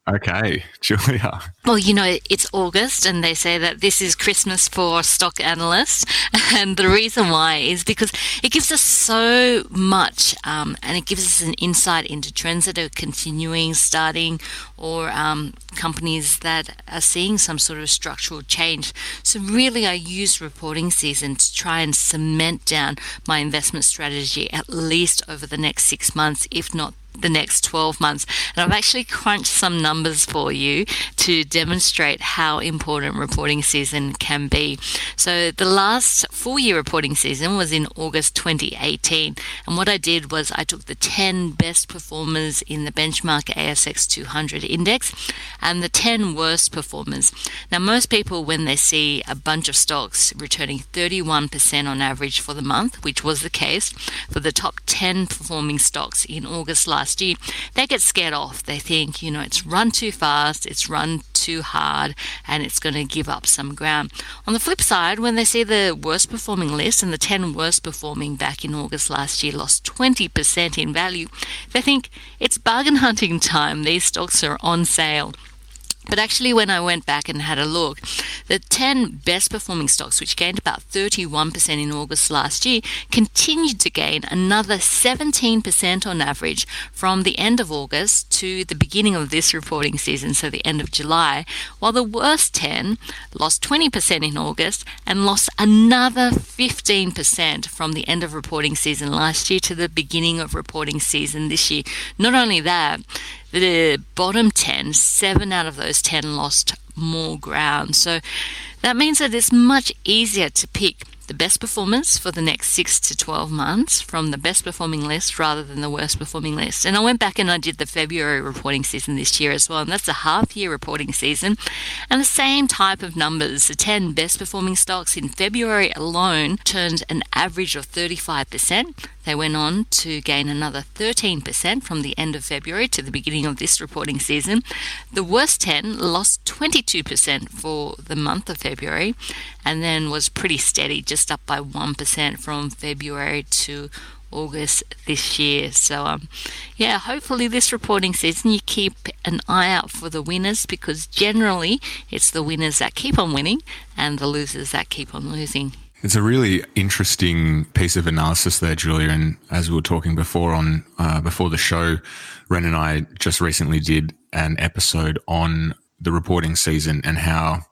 Okay, Julia. Well, it's August and they say that this is Christmas for stock analysts. And the reason why is because it gives us so much and it gives us an insight into trends that are continuing, starting, or companies that are seeing some sort of structural change. So really I use reporting season to try and cement down my investment strategy at least over the next 6 months, if not the next 12 months. And I've actually crunched some numbers for you to demonstrate how important reporting season can be. So the last full year reporting season was in August 2018. And what I did was I took the 10 best performers in the benchmark ASX 200 index and the 10 worst performers. Now, most people, when they see a bunch of stocks returning 31% on average for the month, which was the case for the top 10 performing stocks in August last year, they get scared off. They think, it's run too fast, it's run too hard, and it's going to give up some ground. On the flip side, when they see the worst performing list and the 10 worst performing back in August last year lost 20% in value, they think it's bargain hunting time. These stocks are on sale. But actually, when I went back and had a look, the 10 best performing stocks, which gained about 31% in August last year, continued to gain another 17% on average from the end of August to the beginning of this reporting season, so the end of July, while the worst 10 lost 20% in August and lost another 15% from the end of reporting season last year to the beginning of reporting season this year. Not only that, the bottom 10, 7 out of those 10 lost more ground. So that means that it's much easier to pick the best performance for the next 6 to 12 months from the best performing list rather than the worst performing list. And I went back and I did the February reporting season this year as well, and that's a half year reporting season. And the same type of numbers, the 10 best performing stocks in February alone turned an average of 35%. They went on to gain another 13% from the end of February to the beginning of this reporting season. The worst 10 lost 22% for the month of February and then was pretty steady, just up by 1% from February to August this year. So, hopefully this reporting season you keep an eye out for the winners, because generally it's the winners that keep on winning and the losers that keep on losing. It's a really interesting piece of analysis there, Julia. And as we were talking before before the show, Ren and I just recently did an episode on the reporting season and how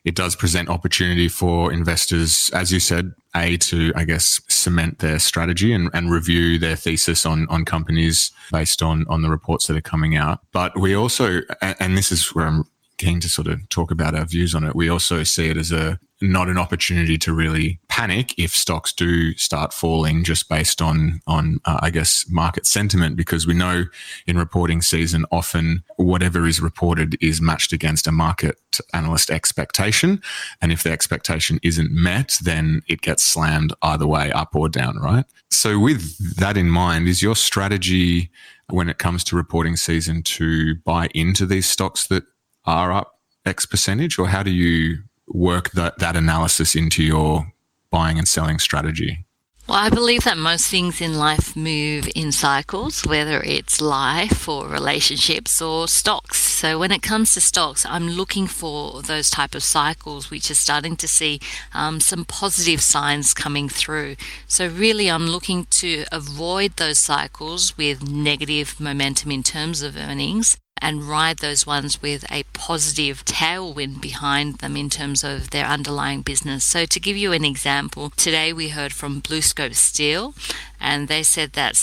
it does present opportunity for investors, as you said, to, I guess, cement their strategy and review their thesis on companies based on the reports that are coming out. But we also, and this is where I'm keen to sort of talk about our views on it, we also see it as not an opportunity to really panic if stocks do start falling just based on I guess, market sentiment, because we know in reporting season often whatever is reported is matched against a market analyst expectation. And if the expectation isn't met, then it gets slammed either way, up or down, right? So with that in mind, is your strategy when it comes to reporting season to buy into these stocks that are up X percentage, or how do you work that analysis into your buying and selling strategy? Well, I believe that most things in life move in cycles, whether it's life or relationships or stocks. So when it comes to stocks, I'm looking for those type of cycles which are starting to see some positive signs coming through. So really I'm looking to avoid those cycles with negative momentum in terms of earnings and ride those ones with a positive tailwind behind them in terms of their underlying business. So to give you an example, today we heard from BlueScope Steel, and they said that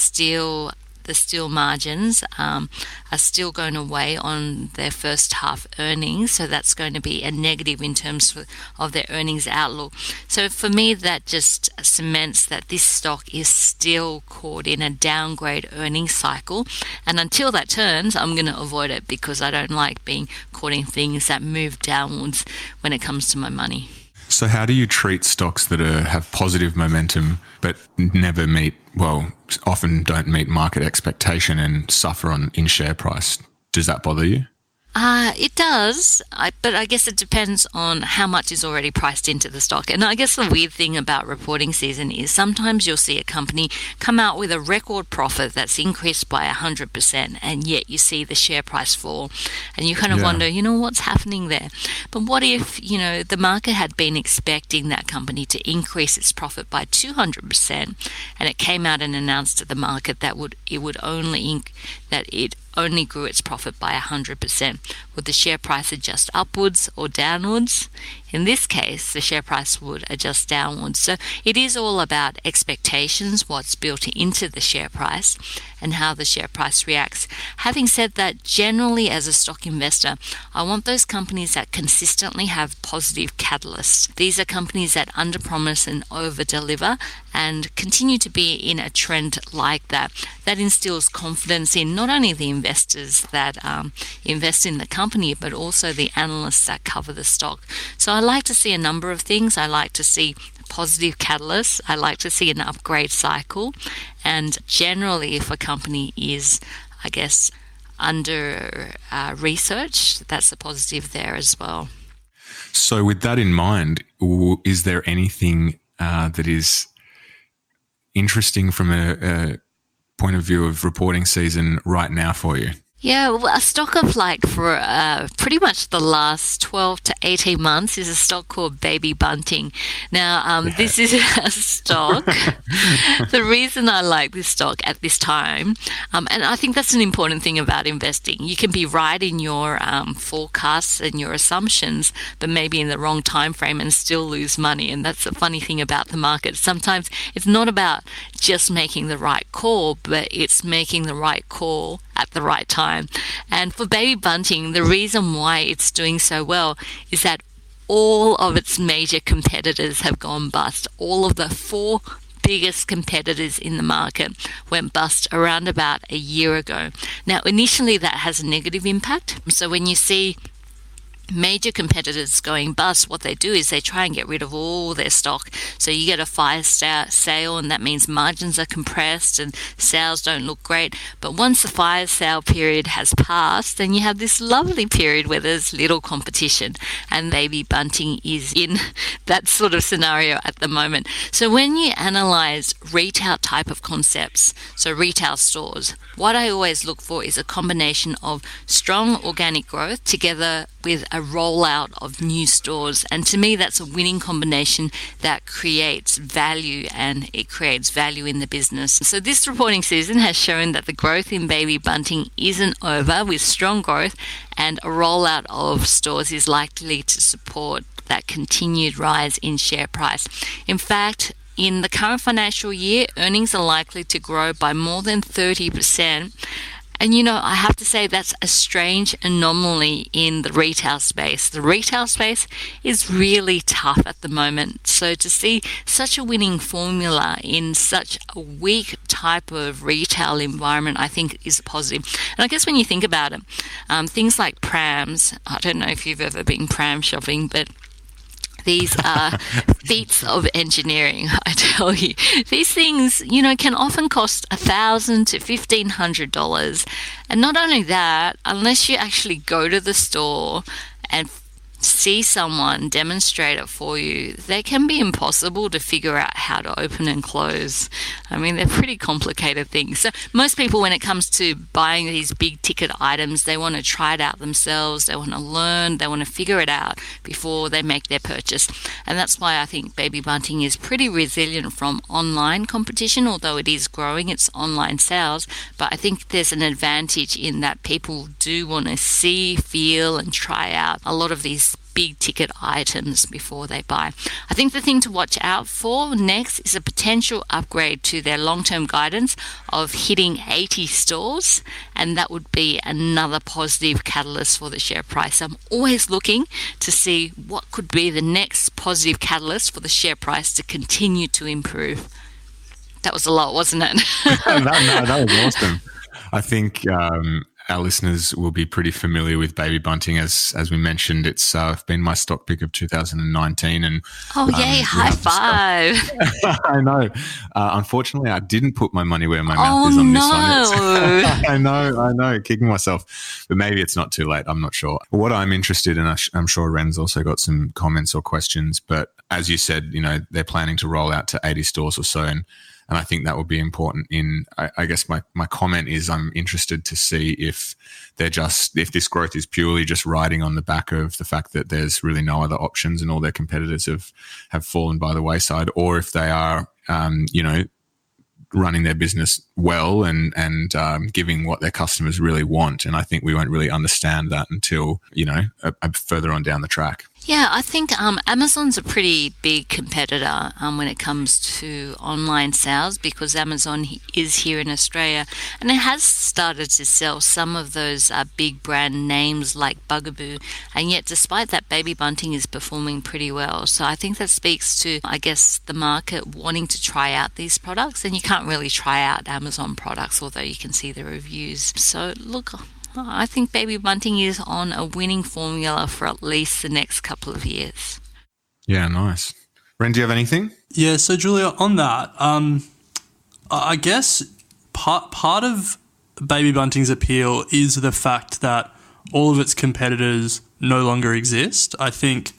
the steel margins are still going to weigh on their first half earnings, so that's going to be a negative in terms of their earnings outlook. So for me, that just cements that this stock is still caught in a downgrade earnings cycle, and until that turns, I'm going to avoid it because I don't like being caught in things that move downwards when it comes to my money. So how do you treat stocks that have positive momentum but often don't meet market expectation and suffer in share price? Does that bother you? It does, but I guess it depends on how much is already priced into the stock. And I guess the weird thing about reporting season is sometimes you'll see a company come out with a record profit that's increased by 100%, and yet you see the share price fall. And you kind of Yeah. wonder, what's happening there? But what if, the market had been expecting that company to increase its profit by 200%, and it came out and announced to the market that it only grew its profit by 100%. Would the share price adjust upwards or downwards? In this case, the share price would adjust downwards. So it is all about expectations, what's built into the share price, and how the share price reacts. Having said that, generally as a stock investor, I want those companies that consistently have positive catalysts. These are companies that underpromise and overdeliver and continue to be in a trend like that. That instills confidence in not only the investors that invest in the company, but also the analysts that cover the stock. So I like to see a number of things. I like to see positive catalysts. I like to see an upgrade cycle. And generally, if a company is, I guess, under research, that's a positive there as well. So, with that in mind, is there anything that is interesting from a point of view of reporting season right now for you? Yeah, well, a stock of for pretty much the last 12 to 18 months is a stock called Baby Bunting. Now, This is a stock. The reason I like this stock at this time, and I think that's an important thing about investing. You can be right in your forecasts and your assumptions, but maybe in the wrong time frame and still lose money. And that's the funny thing about the market. Sometimes it's not about just making the right call, but it's making the right call at the right time. And for Baby Bunting, the reason why it's doing so well is that all of its major competitors have gone bust. All of the four biggest competitors in the market went bust around about a year ago. Now, initially that has a negative impact. So when you see major competitors going bust, what they do is they try and get rid of all their stock. So you get a fire sale, and that means margins are compressed and sales don't look great. But once the fire sale period has passed, then you have this lovely period where there's little competition, and Baby Bunting is in that sort of scenario at the moment. So when you analyze retail type of concepts, so retail stores, what I always look for is a combination of strong organic growth together with a rollout of new stores. And to me, that's a winning combination that creates value, and it creates value in the business. So this reporting season has shown that the growth in Baby Bunting isn't over, with strong growth, and a rollout of stores is likely to support that continued rise in share price. In fact, in the current financial year, earnings are likely to grow by more than 30%. And I have to say that's a strange anomaly in the retail space. The retail space is really tough at the moment. So to see such a winning formula in such a weak type of retail environment, I think is positive. And I guess when you think about it, things like prams, I don't know if you've ever been pram shopping, but these are feats of engineering, I tell you. These things, can often cost $1,000 to $1,500. And not only that, unless you actually go to the store and see someone demonstrate it for you, they can be impossible to figure out how to open and close. I mean, they're pretty complicated things. So most people, when it comes to buying these big ticket items, they want to try it out themselves. They want to learn. They want to figure it out before they make their purchase. And that's why I think Baby Bunting is pretty resilient from online competition, although it is growing its online sales. But I think there's an advantage in that people do want to see, feel, and try out a lot of these big ticket items before they buy. I think the thing to watch out for next is a potential upgrade to their long-term guidance of hitting 80 stores, and that would be another positive catalyst for the share price. I'm always looking to see what could be the next positive catalyst for the share price to continue to improve. That was a lot, wasn't it? No, that was awesome. I think our listeners will be pretty familiar with Baby Bunting. As we mentioned, it's been my stock pick of 2019. And oh, yay, high five. I know. Unfortunately, I didn't put my money where my mouth is on this one. I know, kicking myself. But maybe it's not too late. I'm not sure. What I'm interested in, I'm sure Ren's also got some comments or questions, but as you said, they're planning to roll out to 80 stores or so. And I think that will be important I guess my comment is I'm interested to see if if this growth is purely just riding on the back of the fact that there's really no other options and all their competitors have fallen by the wayside, or if they are, running their business well and giving what their customers really want. And I think we won't really understand that until, further on down the track. Yeah, I think Amazon's a pretty big competitor when it comes to online sales, because Amazon is here in Australia and it has started to sell some of those big brand names like Bugaboo, and yet despite that, Baby Bunting is performing pretty well. So I think that speaks to, I guess, the market wanting to try out these products, and you can't really try out Amazon products, although you can see the reviews. So look, I think Baby Bunting is on a winning formula for at least the next couple of years. Yeah, nice. Ren, do you have anything? Yeah, so Julia, on that, I guess part of Baby Bunting's appeal is the fact that all of its competitors no longer exist. I think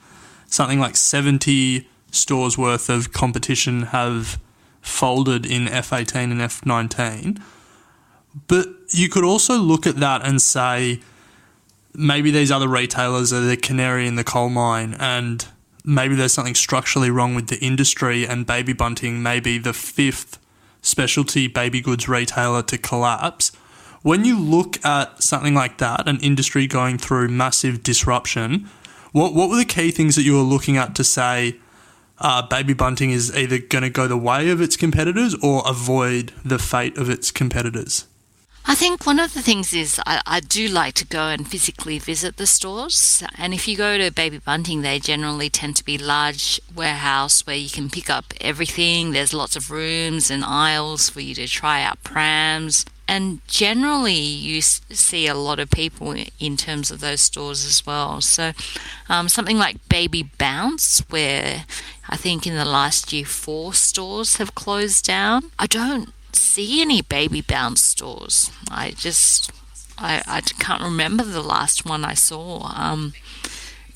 something like 70 stores worth of competition have folded in F18 and F19. But you could also look at that and say maybe these other retailers are the canary in the coal mine, and maybe there's something structurally wrong with the industry, and Baby Bunting may be the fifth specialty baby goods retailer to collapse. When you look at something like that, an industry going through massive disruption, what were the key things that you were looking at to say Baby Bunting is either going to go the way of its competitors or avoid the fate of its competitors? I think one of the things is I do like to go and physically visit the stores. And if you go to Baby Bunting, they generally tend to be large warehouse where you can pick up everything. There's lots of rooms and aisles for you to try out prams. And generally you see a lot of people in terms of those stores as well. So something like Baby Bounce, where I think in the last year 4 stores have closed down. I don't see any Baby Bounce stores. I can't remember the last one I saw.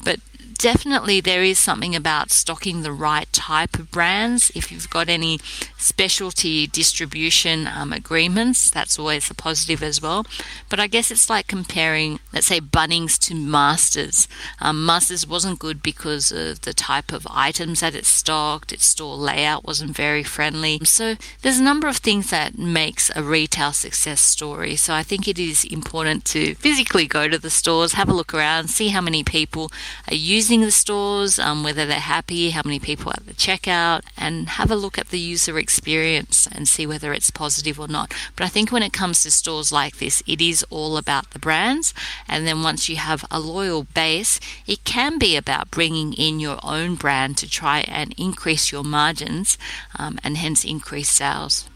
But definitely there is something about stocking the right type of brands. If you've got any specialty distribution agreements, that's always a positive as well. But I guess it's like comparing, let's say, Bunnings to Masters. Masters wasn't good because of the type of items that it stocked. Its store layout wasn't very friendly. So there's a number of things that makes a retail success story. So I think it is important to physically go to the stores, have a look around, see how many people are using the stores, whether they're happy, how many people at the checkout, and have a look at the user experience and see whether it's positive or not. But I think when it comes to stores like this, it is all about the brands. And then once you have a loyal base, it can be about bringing in your own brand to try and increase your margins and hence increase sales.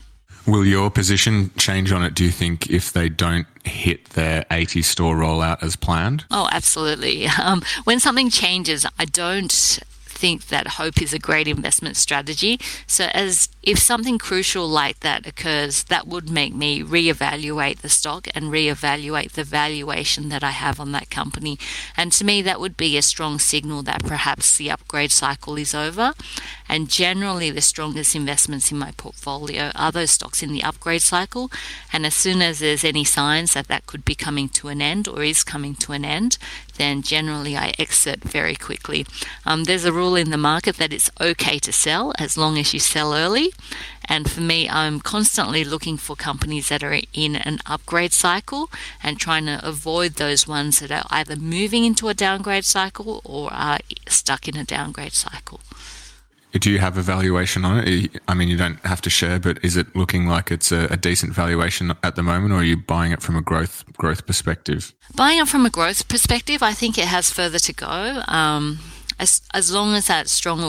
Will your position change on it, do you think, if they don't hit their 80 store rollout as planned? Oh, absolutely. When something changes, I don't think that hope is a great investment strategy. So if something crucial like that occurs, that would make me reevaluate the stock and reevaluate the valuation that I have on that company. And to me, that would be a strong signal that perhaps the upgrade cycle is over. And generally, the strongest investments in my portfolio are those stocks in the upgrade cycle. And as soon as there's any signs that that could be coming to an end or is coming to an end, then generally I exit very quickly. There's a rule in the market that it's okay to sell as long as you sell early. And for me, I'm constantly looking for companies that are in an upgrade cycle and trying to avoid those ones that are either moving into a downgrade cycle or are stuck in a downgrade cycle. Do you have a valuation on it? I mean, you don't have to share, but is it looking like it's a decent valuation at the moment, or are you buying it from a growth perspective? Buying it from a growth perspective, I think it has further to go. As long as that strong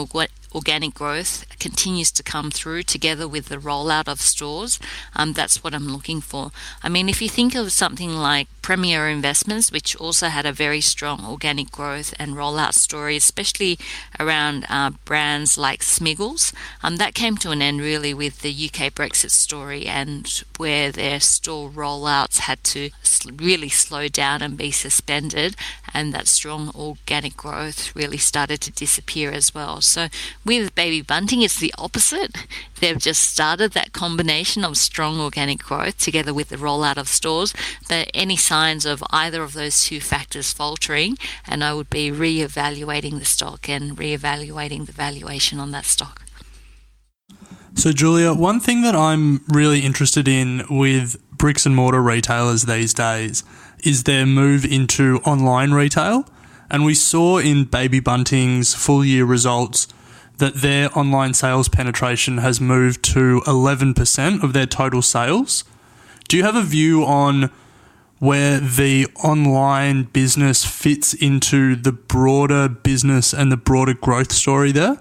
organic growth continues to come through together with the rollout of stores, that's what I'm looking for. I mean, if you think of something like Premier Investments, which also had a very strong organic growth and rollout story, especially around brands like Smiggles, that came to an end really with the UK Brexit story, and where their store rollouts had to really slow down and be suspended, and that strong organic growth really started to disappear as well. So with Baby Bunting, it's the opposite. They've just started that combination of strong organic growth together with the rollout of stores, but any signs of either of those two factors faltering, and I would be re-evaluating the stock and re-evaluating the valuation on that stock. So Julia, one thing that I'm really interested in with bricks and mortar retailers these days is their move into online retail. And we saw in Baby Bunting's full year results that their online sales penetration has moved to 11% of their total sales. Do you have a view on where the online business fits into the broader business and the broader growth story there?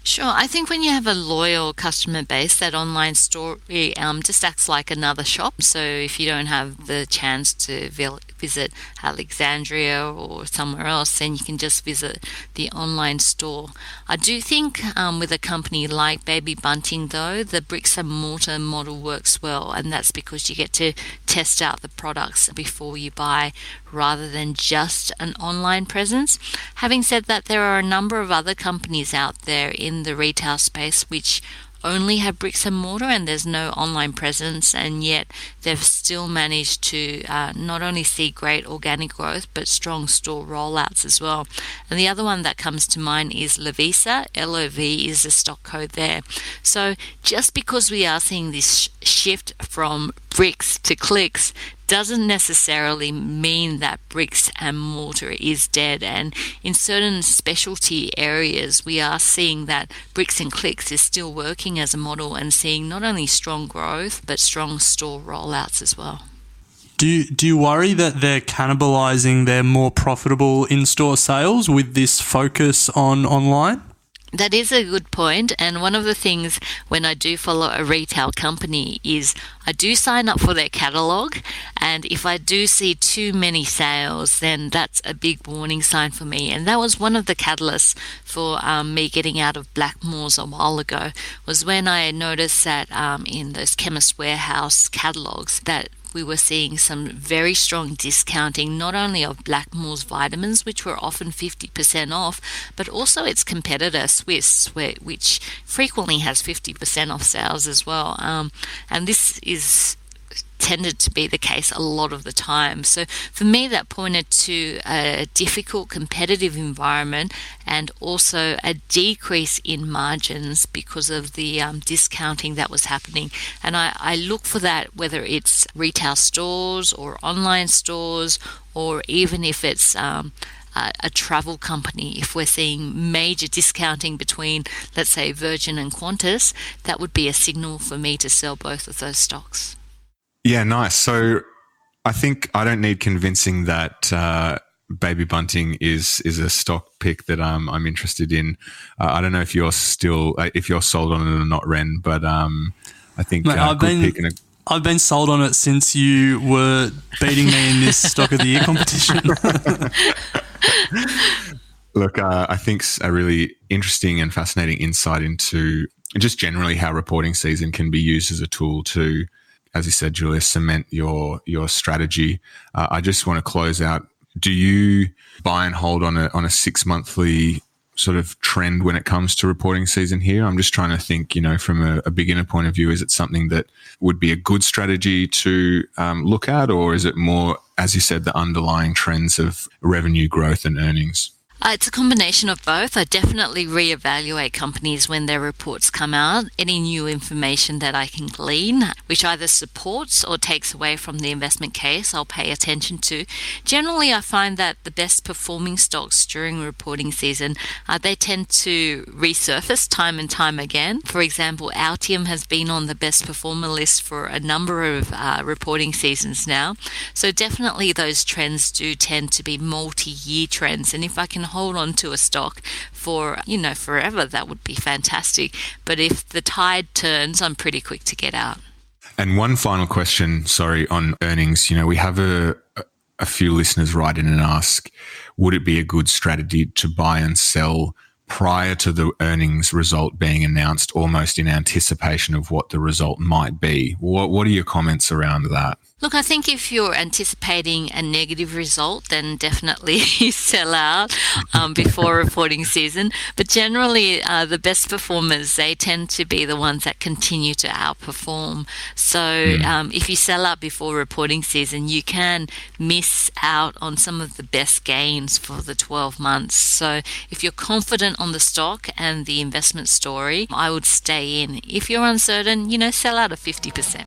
Sure. I think when you have a loyal customer base, that online store just acts like another shop. So if you don't have the chance to visit Alexandria or somewhere else, then you can just visit the online store. I do think with a company like Baby Bunting, though, the bricks and mortar model works well, and that's because you get to test out the products before you buy, rather than just an online presence. Having said that, there are a number of other companies out there in the retail space which only have bricks and mortar and there's no online presence, and yet they've still managed to not only see great organic growth but strong store rollouts as well. And the other one that comes to mind is Lovisa. LOV is the stock code there. So just because we are seeing this shift from bricks to clicks doesn't necessarily mean that bricks and mortar is dead. And in certain specialty areas, we are seeing that bricks and clicks is still working as a model and seeing not only strong growth, but strong store rollouts as well. Do you worry that they're cannibalizing their more profitable in-store sales with this focus on online? That is a good point, and one of the things when I do follow a retail company is I do sign up for their catalogue, and if I do see too many sales, then that's a big warning sign for me. And that was one of the catalysts for me getting out of Blackmores a while ago, was when I noticed that in those Chemist Warehouse catalogues that we were seeing some very strong discounting, not only of Blackmores vitamins, which were often 50% off, but also its competitor, Swiss, which frequently has 50% off sales as well. And this is tended to be the case a lot of the time. So for me, that pointed to a difficult competitive environment and also a decrease in margins because of the discounting that was happening. And I look for that, whether it's retail stores or online stores, or even if it's a travel company. If we're seeing major discounting between, let's say, Virgin and Qantas, that would be a signal for me to sell both of those stocks. Yeah, nice. So I think I don't need convincing that Baby Bunting is a stock pick that I'm interested in. I don't know if you're sold on it or not, Ren, but I think I've been sold on it since you were beating me in this Stock of the Year competition. Look, I think a really interesting and fascinating insight into just generally how reporting season can be used as a tool to, as you said, Julia, cement your strategy. I just want to close out. Do you buy and hold on a 6 monthly sort of trend when it comes to reporting season here? I'm just trying to think, from a beginner point of view, is it something that would be a good strategy to look at, or is it more, as you said, the underlying trends of revenue growth and earnings? It's a combination of both. I definitely reevaluate companies when their reports come out. Any new information that I can glean, which either supports or takes away from the investment case, I'll pay attention to. Generally, I find that the best performing stocks during reporting season, they tend to resurface time and time again. For example, Altium has been on the best performer list for a number of reporting seasons now. So definitely those trends do tend to be multi-year trends. And if I can can hold on to a stock for, forever, that would be fantastic. But if the tide turns, I'm pretty quick to get out. And one final question, on earnings. We have a few listeners write in and ask, would it be a good strategy to buy and sell prior to the earnings result being announced, almost in anticipation of what the result might be? What are your comments around that? Look, I think if you're anticipating a negative result, then definitely you sell out before reporting season. But generally, the best performers, they tend to be the ones that continue to outperform. So if you sell out before reporting season, you can miss out on some of the best gains for the 12 months. So if you're confident on the stock and the investment story, I would stay in. If you're uncertain, sell out at 50%.